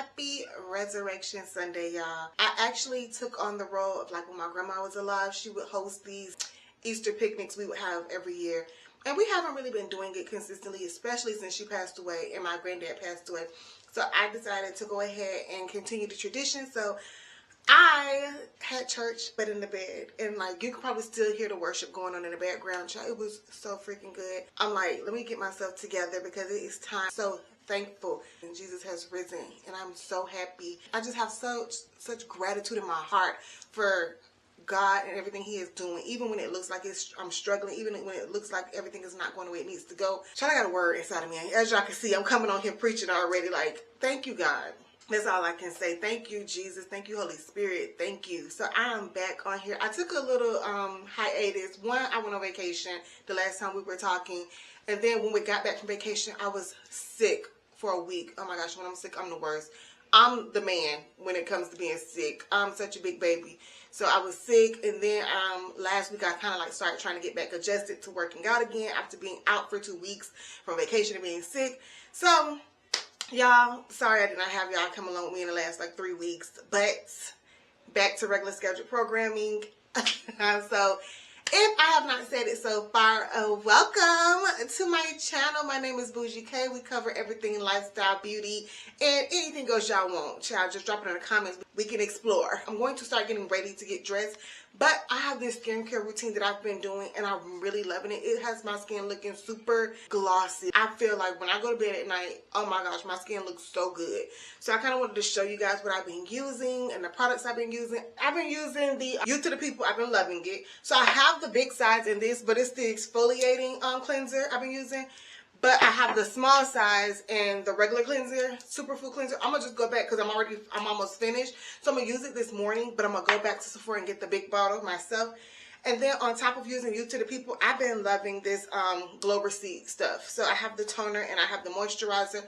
Happy Resurrection Sunday, y'all. I actually took on the role of, like, when my grandma was alive, she would host these Easter picnics we would have every year. And we haven't really been doing it consistently, especially since she passed away and my granddad passed away. So I decided to go ahead and continue the tradition. So I had church, but in the bed, and like you can probably still hear the worship going on in the background. It was so freaking good. I'm like, let me get myself together because it is time. So thankful, and Jesus has risen, and I'm so happy. I just have such gratitude in my heart for God and everything He is doing, even when it looks like I'm struggling, even when it looks like everything is not going the way it needs to go. Child, I got a word inside of me. As y'all can see, I'm coming on here preaching already. Like, thank you, God. That's all I can say. Thank you, Jesus. Thank you, Holy Spirit. Thank you. So I am back on here. I took a little hiatus. One, I went on vacation the last time we were talking. And then when we got back from vacation, I was sick for a week. Oh my gosh, when I'm sick, I'm the worst. I'm the man when it comes to being sick. I'm such a big baby. So I was sick, and then last week I kind of like started trying to get back adjusted to working out again after being out for 2 weeks from vacation and being sick. So y'all, sorry I did not have y'all come along with me in the last like 3 weeks, but back to regular scheduled programming. So if I have not said it so far, welcome to my channel. My name is Bougie K. We cover everything lifestyle, beauty, and anything else y'all want. Child, just drop it in the comments. We can explore. I'm going to start getting ready to get dressed, but I have this skincare routine that I've been doing, and I'm really loving it. It has my skin looking super glossy. I feel like when I go to bed at night, oh my gosh, my skin looks so good. So I kind of wanted to show you guys what I've been using and the products I've been using. I've been using the You to the People. I've been loving it. So I have the big size in this, but it's the exfoliating cleanser I've been using. But I have the small size and the regular cleanser, superfood cleanser. I'm gonna just go back because I'm almost finished. So I'm gonna use it this morning, but I'm gonna go back to Sephora and get the big bottle myself. And then on top of using You to the People, I've been loving this Glow Receipt stuff. So I have the toner and I have the moisturizer.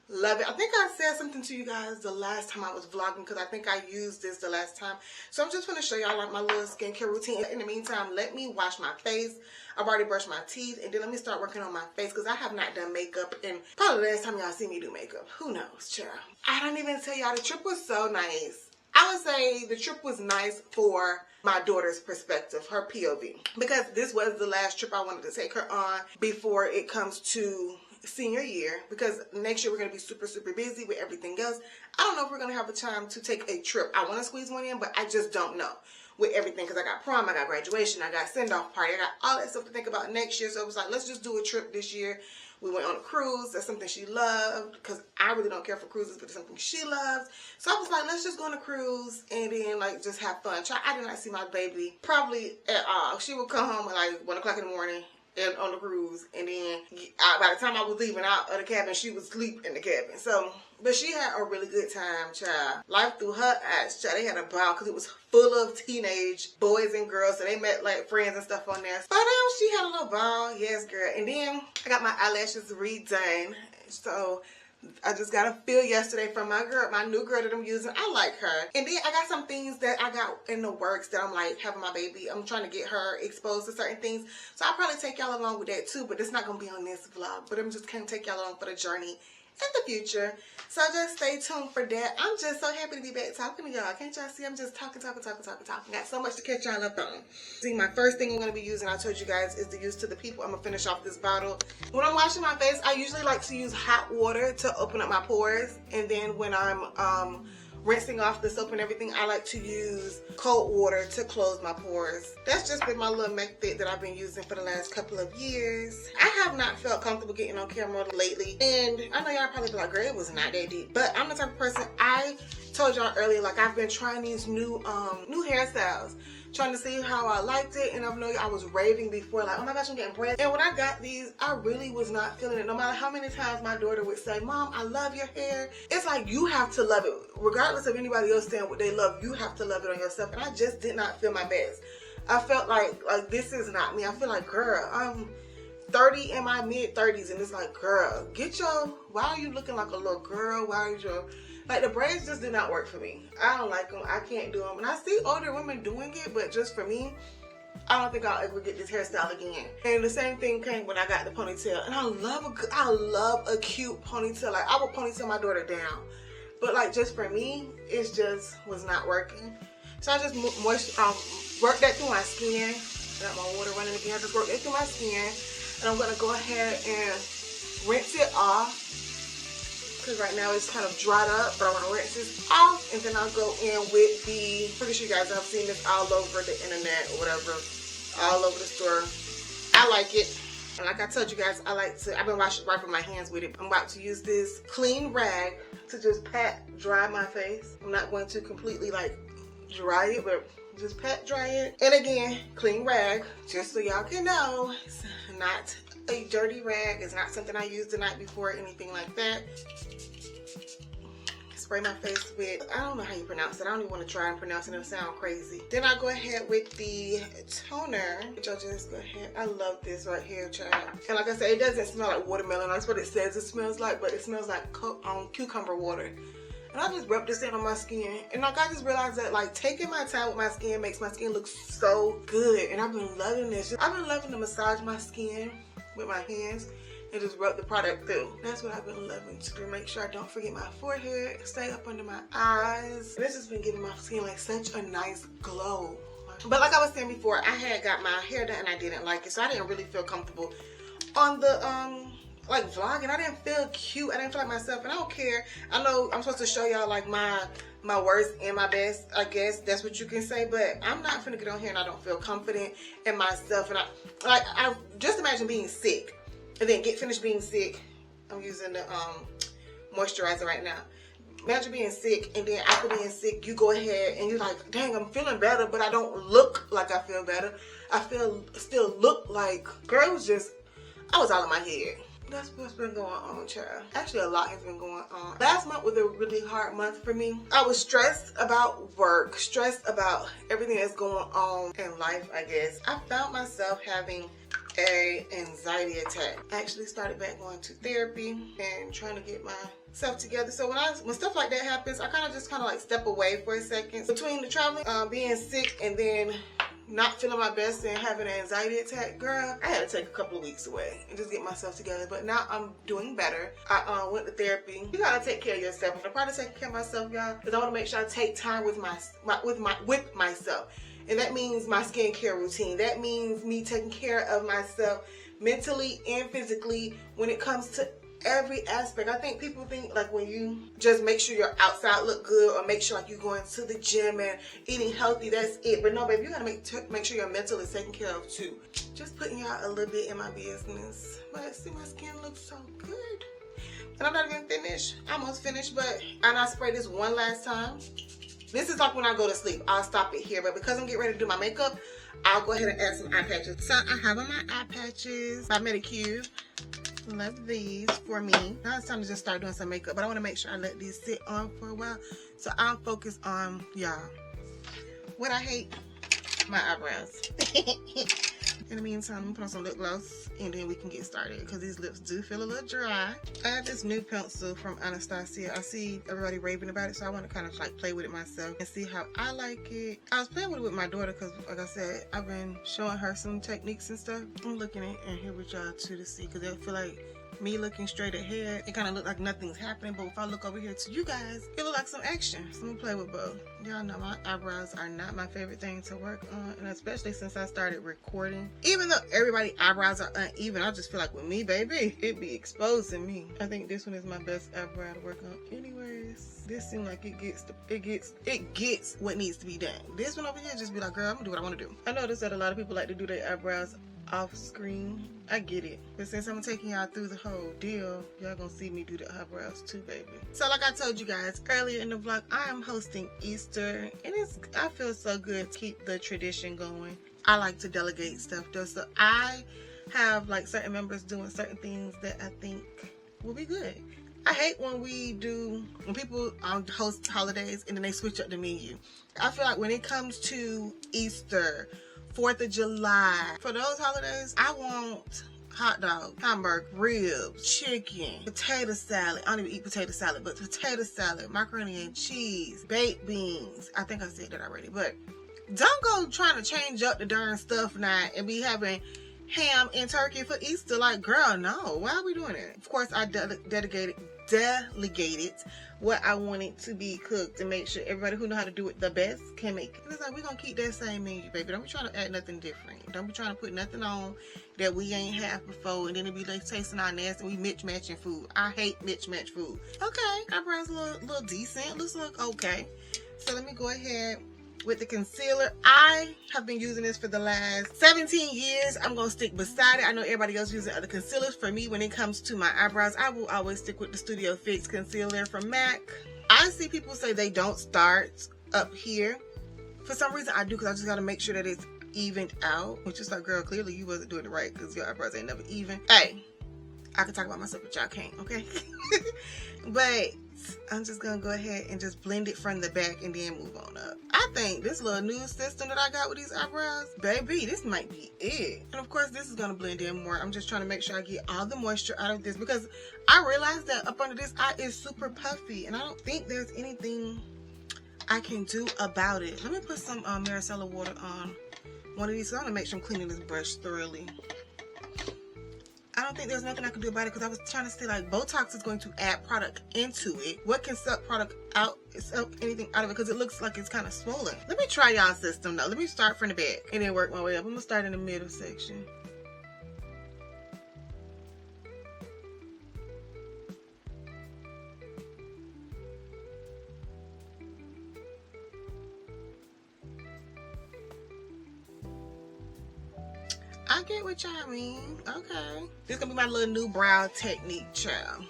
Love it. I think I said something to you guys the last time I was vlogging because I think I used this the last time. So I'm just going to show y'all like my little skincare routine. In the meantime, let me wash my face. I've already brushed my teeth, and then let me start working on my face because I have not done makeup in probably the last time y'all see me do makeup. Who knows, child. I don't even tell y'all, the trip was so nice. I would say the trip was nice for my daughter's perspective, her POV, because this was the last trip I wanted to take her on before it comes to senior year, because next year we're going to be super busy with everything else. I don't know if we're going to have the time to take a trip. I want to squeeze one in, but I just don't know with everything because I got prom, I got graduation, I got send-off party, I got all that stuff to think about next year. So it was like, let's just do a trip this year. We went on a cruise. That's something she loved because I really don't care for cruises, but it's something she loves. So I was like, let's just go on a cruise and then like just have fun. I did not see my baby probably at all. She would come home at like 1 o'clock in the morning and on the cruise, and then by the time I was leaving out of the cabin, she would sleep in the cabin. So, but she had a really good time, child. Life through her eyes, child. They had a ball because it was full of teenage boys and girls, so they met like friends and stuff on there. But she had a little ball, yes, girl. And then I got my eyelashes redone, so I just got a feel yesterday from my girl, my new girl that I'm using. I like her. And then I got some things that I got in the works that I'm like having my baby. I'm trying to get her exposed to certain things. So I'll probably take y'all along with that too, but it's not going to be on this vlog. But I'm just going to take y'all along for the journey in the future. So just stay tuned for that. I'm just so happy to be back talking to y'all. Can't y'all see I'm just talking. Got so much to catch y'all up on. See, my first thing I'm going to be using, I told you guys, is the You to the People. I'm going to finish off this bottle. When I'm washing my face, I usually like to use hot water to open up my pores. And then when I'm rinsing off the soap and everything, I like to use cold water to close my pores. That's just been my little method that I've been using for the last couple of years. I have not felt comfortable getting on camera lately, and I know y'all probably be like, girl, it was not that deep, but I'm the type of person, I told y'all earlier, like I've been trying these new hairstyles, trying to see how I liked it, and I know I was raving before, like, oh my gosh, I'm getting breath. And when I got these, I really was not feeling it. No matter how many times my daughter would say, Mom, I love your hair. It's like, you have to love it. Regardless of anybody else saying what they love, you have to love it on yourself. And I just did not feel my best. I felt like this is not me. I feel like, girl, I'm 30 in my mid-30s, and it's like, girl, why are you looking like a little girl? Why is your... Like, the braids just did not work for me. I don't like them. I can't do them. And I see older women doing it, but just for me, I don't think I'll ever get this hairstyle again. And the same thing came when I got the ponytail. And I love a cute ponytail. Like, I would ponytail my daughter down. but like just for me, it just was not working. So I just worked that through my skin. Got my water running again. I just worked it through my skin, and I'm gonna go ahead and rinse it off because right now it's kind of dried up. But I want to rinse this off, and then I'll go in with the. Pretty sure you guys have seen this all over the internet or whatever, all over the store. I like it. And like I told you guys, I've been wiping my hands with it. I'm about to use this clean rag to just pat dry my face. I'm not going to completely like dry it, but just pat dry it. And again, clean rag, just so y'all can know, it's not a dirty rag. It's not something I used the night before or anything like that. Spray my face with, I don't know how you pronounce it. I don't even want to try and pronounce it. It'll sound crazy. Then I'll go ahead with the toner, which I'll just go ahead. I love this right here, child. And like I said, it doesn't smell like watermelon. That's what it says it smells like, but it smells like cucumber water. And I just rub this in on my skin. And like I just realized that like taking my time with my skin makes my skin look so good. And I've been loving this. I've been loving to massage my skin with my hands and just rub the product through. That's what I've been loving to do. Make sure I don't forget my forehead, stay up under my eyes. This has been giving my skin like such a nice glow. But like I was saying before, I had got my hair done and I didn't like it. So I didn't really feel comfortable on the like vlogging. I didn't feel cute. I didn't feel like myself, and I don't care. I know I'm supposed to show y'all like my worst and my best. I guess that's what you can say, but I'm not finna get on here and I don't feel confident in myself. And I just imagine being sick and then finished being sick. I'm using the moisturizer right now. Imagine being sick, and then after being sick, you go ahead and you're like, dang, I'm feeling better, but I don't look like I feel better. I still look like, girl, it was just, I was all in my head. That's what's been going on, child. Actually, a lot has been going on. Last month was a really hard month for me. I was stressed about work, stressed about everything that's going on in life, I guess. I found myself having an anxiety attack. I actually started back going to therapy and trying to get myself together. So when stuff like that happens, I kind of like step away for a second. Between the traveling, being sick, and then not feeling my best and having an anxiety attack, girl, I had to take a couple of weeks away and just get myself together. But now I'm doing better. I went to therapy. You gotta take care of yourself. I'm probably taking care of myself, y'all, because I want to make sure I take time with myself. And that means my skincare routine. That means me taking care of myself mentally and physically when it comes to every aspect. I think people think like when you just make sure your outside look good or make sure like you're going to the gym and eating healthy, that's it. But no, baby, you gotta make sure your mental is taken care of too. Just putting y'all a little bit in my business. But see, my skin looks so good. And I'm not even finished. Almost finished, and I spray this one last time. This is like when I go to sleep. I'll stop it here, but because I'm getting ready to do my makeup, I'll go ahead and add some eye patches. So I have on my eye patches by Medicube. Love these for me. Now it's time to just start doing some makeup, but I want to make sure I let these sit on for a while. So I'll focus on, y'all, what I hate, my eyebrows. In the meantime, I'm gonna put on some lip gloss and then we can get started because these lips do feel a little dry. I have this new pencil from Anastasia. I see everybody raving about it, so I want to kind of like play with it myself and see how I like it. I was playing with it with my daughter because, like I said, I've been showing her some techniques and stuff. I'm looking at and here with y'all too to see, because I feel like me looking straight ahead, it kind of look like nothing's happening, but if I look over here to you guys, it look like some action. So I'm gonna play with both. Y'all know my eyebrows are not my favorite thing to work on, and especially since I started recording. Even though everybody's eyebrows are uneven, I just feel like with me, baby, it be exposing me. I think this one is my best eyebrow to work on anyways. This seems like it gets what needs to be done. This one over here just be like, girl, I'm gonna do what I want to do. I noticed that a lot of people like to do their eyebrows off screen. I get it, but since I'm taking y'all through the whole deal, y'all gonna see me do the eyebrows too, baby. So like I told you guys earlier in the vlog, I am hosting Easter, and I feel so good to keep the tradition going. I like to delegate stuff though, so I have like certain members doing certain things that I think will be good. I hate when people host holidays and then they switch up the menu. I feel like when it comes to Easter, 4th of July, for those holidays, I want hot dog, hamburger, ribs, chicken, potato salad. I don't even eat potato salad, but potato salad, macaroni and cheese, baked beans. I think I said that already, but don't go trying to change up the darn stuff now and be having ham and turkey for Easter. Like, girl, no. Why are we doing it? Of course, I dedicated delegated what I want it to be cooked to make sure everybody who know how to do it the best can make it. It's like, we're gonna keep that same menu, baby. Don't be trying to add nothing different. Don't be trying to put nothing on that we ain't had before, and then it be like tasting our nasty and we mismatching food. I hate mismatch food. Okay, eyebrows a little decent. Looks like okay. So let me go ahead with the concealer. I have been using this for the last 17 years. I'm gonna stick beside it. I know everybody else using other concealers. For me, when it comes to my eyebrows, I will always stick with the Studio Fix concealer from MAC. I see people say they don't start up here. For some reason I do, because I just gotta make sure that it's evened out, which is like, girl, clearly you wasn't doing it right because your eyebrows ain't never even. Hey, I can talk about myself, but y'all can't, okay? But I'm just gonna go ahead and just blend it from the back and then move on up. I think this little new system that I got with these eyebrows, baby, this might be it. And of course this is gonna blend in more. I'm just trying to make sure I get all the moisture out of this, because I realized that up under this eye is super puffy and I don't think there's anything I can do about it. Let me put some micellar water on one of these, so I'm gonna make sure I'm cleaning this brush thoroughly. I don't think there's nothing I can do about it, because I was trying to say, like, Botox is going to add product into it. What can suck product out, suck anything out of it, because it looks like it's kind of swollen. Let me try y'all's system though. Let me start from the back and then work my way up. I'm gonna start in the middle section. I get what y'all mean. Okay. This is gonna be my little new brow technique, child.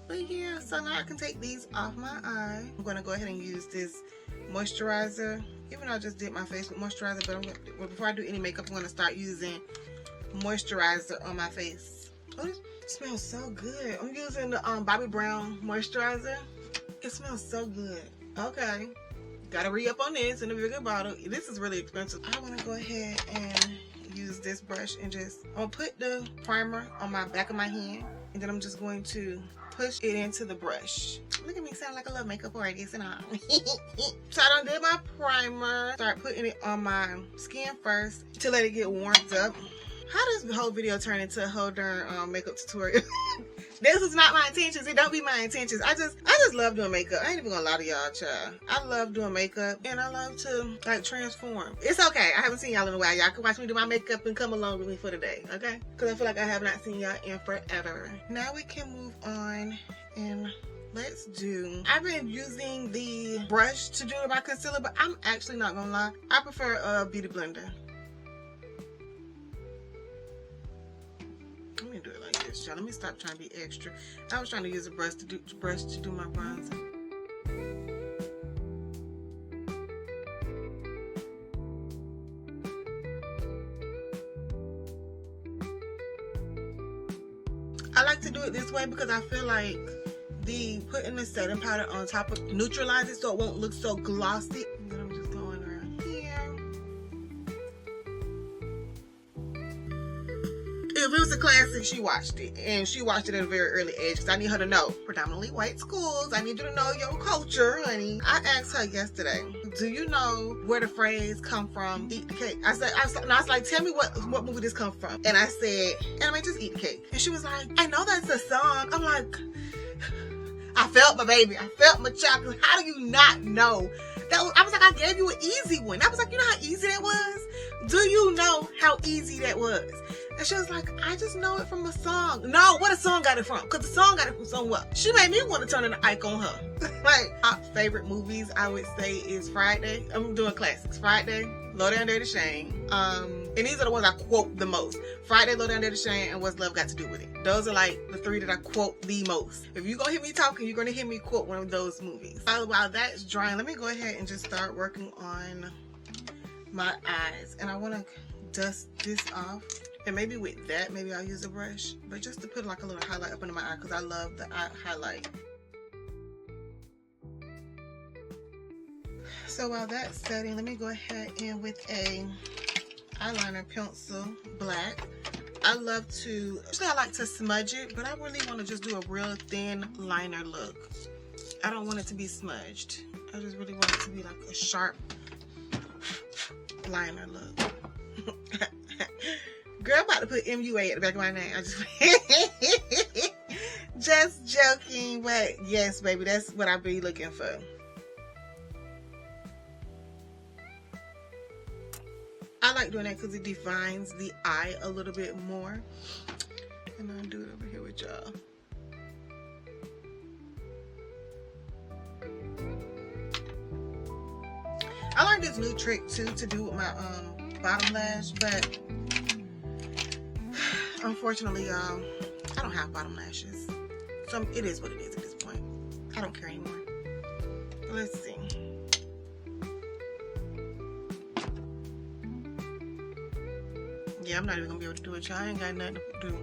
But yeah, so now I can take these off my eye. I'm gonna go ahead and use this moisturizer. Even though I just did my face with moisturizer, but before I do any makeup, I'm gonna start using moisturizer on my face. Oh, this smells so good. I'm using the Bobbi Brown moisturizer. It smells so good. Okay. Gotta re-up on this in a bigger bottle. This is really expensive. I wanna go ahead and use this brush and I'll put the primer on my back of my hand, and then I'm just going to push it into the brush. Look at me sound like a little makeup artist and all. So I done did my primer. Start putting it on my skin first to let it get warmed up. How does the whole video turn into a whole darn makeup tutorial? This is not my intentions. It don't be my intentions. I just love doing makeup. I ain't even gonna lie to y'all, child. I love doing makeup and I love to like transform. It's okay. I haven't seen y'all in a while. Y'all can watch me do my makeup and come along with me for the day, okay? Because I feel like I have not seen y'all in forever. Now we can move on and let's do. I've been using the brush to do my concealer, but I'm actually not gonna lie. I prefer a beauty blender. Let me do it like this, y'all. Let me stop trying to be extra. I was trying to use a brush to do my bronzer. I like to do it this way because I feel like putting the setting powder on top of neutralize it so it won't look so glossy. And then I'm just going around here. If it was a classic, she watched it. And she watched it at a very early age because I need her to know. Predominantly white schools. I need you to know your culture, honey. I asked her yesterday, do you know where the phrase come from, eat the cake? I was like, tell me what movie this come from. And I said, anime, just eat the cake. And she was like, I know that's a song. I'm like, I felt my baby. I felt my chocolate. How do you not know? I was like, I gave you an easy one. I was like, you know how easy that was? Do you know how easy that was? And she was like, I just know it from a song. No, what a song got it from? Because the song got it from somewhere. She made me want to turn into Ike on her. Like, my favorite movies, I would say, is Friday. I'm doing classics. Friday, Low Down Dirty Shame. And these are the ones I quote the most. Friday, Low Down Dirty Shame, and What's Love Got to Do With It. Those are like the three that I quote the most. If you're going to hear me talking, you're going to hear me quote one of those movies. While that's drying, let me go ahead and just start working on my eyes. And I want to dust this off. And maybe with that, maybe I'll use a brush. But just to put like a little highlight up under my eye because I love the eye highlight. So while that's setting, let me go ahead and with a eyeliner pencil, black. I like to smudge it, but I really want to just do a real thin liner look. I don't want it to be smudged. I just really want it to be like a sharp liner look. Girl, I'm about to put MUA at the back of my name. Just joking, but yes, baby, that's what I be looking for. I like doing that because it defines the eye a little bit more. And I'll do it over here with y'all. I learned this new trick too to do with my bottom lash, but unfortunately, y'all, I don't have bottom lashes. So it is what it is at this point. I don't care anymore. Let's see. Yeah, I'm not even gonna be able to do it, y'all. I ain't got nothing to do.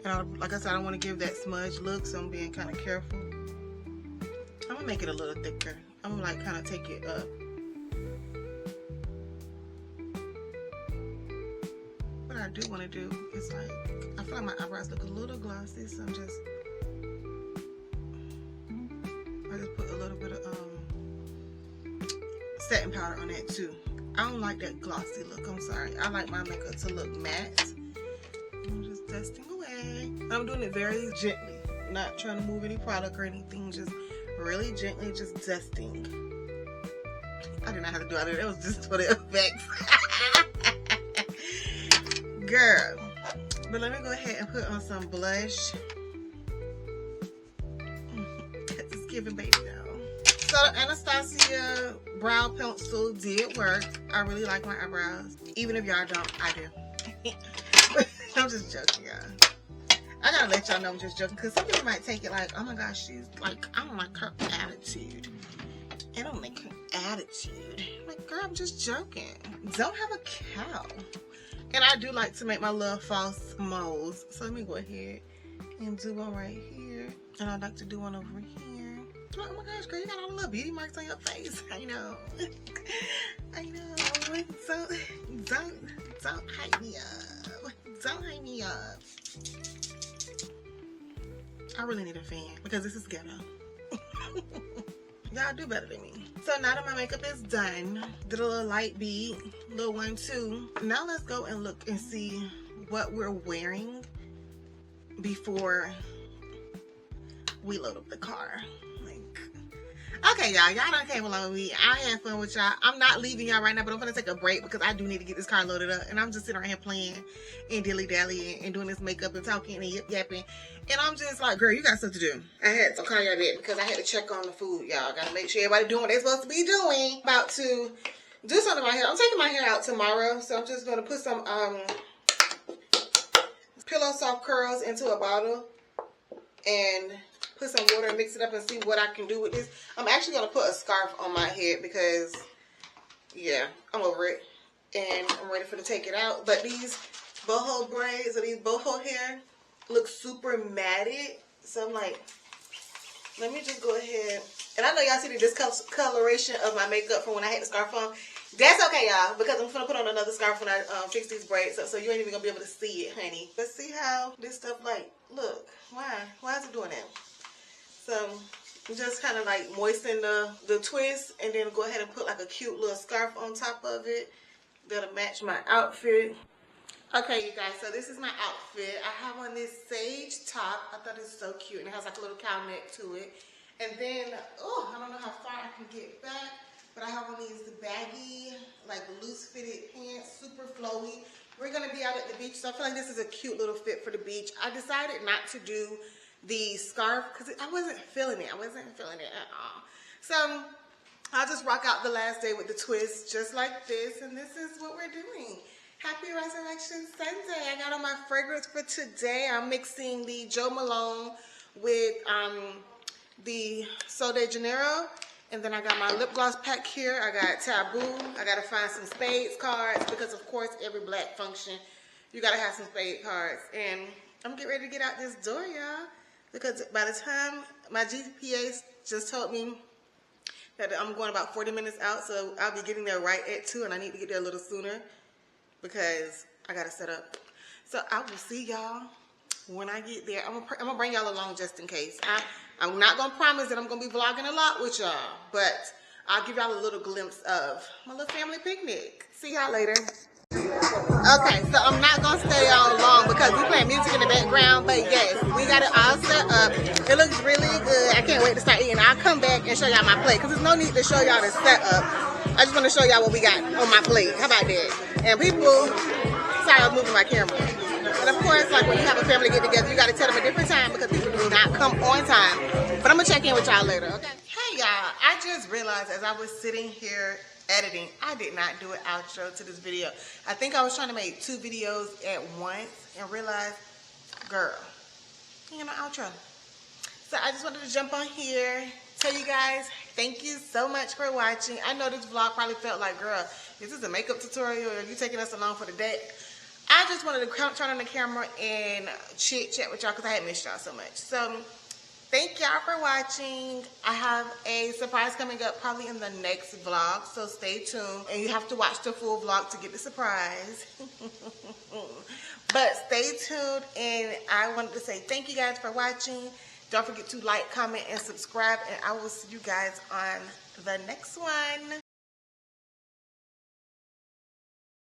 And like I said, I don't want to give that smudge look, so I'm being kind of careful. I'm gonna make it a little thicker. I'm gonna like kind of take it up. What I do want to do is like, I feel like my eyebrows look a little glossy, so I just put a little bit of setting powder on that too. I don't like that glossy look. I'm sorry. I like my makeup to look matte. I'm just dusting away. I'm doing it very gently. Not trying to move any product or anything. Just really gently, just dusting. I did not have to do all that. That was just for the effects. Girl. But let me go ahead and put on some blush. It's giving baby down. So the Anastasia brow pencil did work. I really like my eyebrows. Even if y'all don't, I do. I'm just joking, y'all. I gotta let y'all know I'm just joking because some people might take it like, oh my gosh, she's like, I don't like her attitude. I don't like her attitude. I'm like, girl, I'm just joking. Don't have a cow. And I do like to make my little false moles. So let me go ahead and do one right here. And I'd like to do one over here. Oh my gosh, girl, you got all the little beauty marks on your face. I know. I know. Don't hype me up. Don't hype me up. I really need a fan because this is ghetto. Y'all do better than me. So now that my makeup is done, did a little light bead, little 1-2. Now let's go and look and see what we're wearing before we load up the car. Okay, y'all done came along with me. I had fun with y'all. I'm not leaving y'all right now, but I'm gonna take a break because I do need to get this car loaded up. And I'm just sitting right here playing and dilly-dallying and doing this makeup and talking and yip-yapping. And I'm just like, girl, you got stuff to do. I had to call y'all that because I had to check on the food, y'all. Gotta make sure everybody doing what they're supposed to be doing. About to do something to my hair. I'm taking my hair out tomorrow, so I'm just gonna put some Pillow Soft Curls into a bottle and put some water and mix it up and see what I can do with this. I'm actually going to put a scarf on my head because, yeah, I'm over it. And I'm ready for to take it out. But these boho braids or these boho hair look super matted. So I'm like, let me just go ahead. And I know y'all see the discoloration of my makeup from when I had the scarf on. That's okay, y'all, because I'm going to put on another scarf when I fix these braids up. So you ain't even going to be able to see it, honey. Let's see how this stuff like, look, why is it doing that? So just kind of like moisten the twist and then go ahead and put like a cute little scarf on top of it. That'll match my outfit. Okay, you guys, so this is my outfit. I have on this sage top. I thought it's so cute and it has like a little cow neck to it. And then, oh, I don't know how far I can get back, but I have on these baggy, like loose fitted pants, super flowy. We're gonna be out at the beach, so I feel like this is a cute little fit for the beach. I decided not to do the scarf because I wasn't feeling it. I wasn't feeling it at all. So I'll just rock out the last day with the twist just like this, and this is what we're doing. Happy Resurrection Sunday. I got on my fragrance for today. I'm mixing the Jo Malone with the Sol de Janeiro, and then I got my lip gloss pack here. I got Taboo. I got to find some spades cards because of course every black function you got to have some spade cards. And I'm getting ready to get out this door, y'all. Because by the time my GPS just told me that I'm going about 40 minutes out, so I'll be getting there right at 2, and I need to get there a little sooner because I got to set up. So I will see y'all when I get there. I'm going to bring y'all along just in case. I'm not going to promise that I'm going to be vlogging a lot with y'all, but I'll give y'all a little glimpse of my little family picnic. See y'all later. Okay, so I'm not gonna stay on long because we playing music in the background, but yes, we got it all set up. It looks really good. I can't wait to start eating. I'll come back and show y'all my plate because there's no need to show y'all the setup. I just want to show y'all what we got on my plate. How about that? And people, sorry, I was moving my camera. And of course, like when you have a family get together, you got to tell them a different time because people do not come on time. But I'm gonna check in with y'all later, okay? Hey y'all, I just realized as I was sitting here editing, I did not do an outro to this video. I think I was trying to make 2 videos at once and realized, girl, you know, outro. So I just wanted to jump on here, tell you guys thank you so much for watching. I know this vlog probably felt like, girl, is this a makeup tutorial or are you taking us along for the day? I just wanted to turn on the camera and chit chat with y'all because I had missed y'all so much. So thank y'all for watching. I have a surprise coming up probably in the next vlog, so stay tuned. And you have to watch the full vlog to get the surprise. But stay tuned, and I wanted to say thank you guys for watching. Don't forget to like, comment, and subscribe, and I will see you guys on the next one.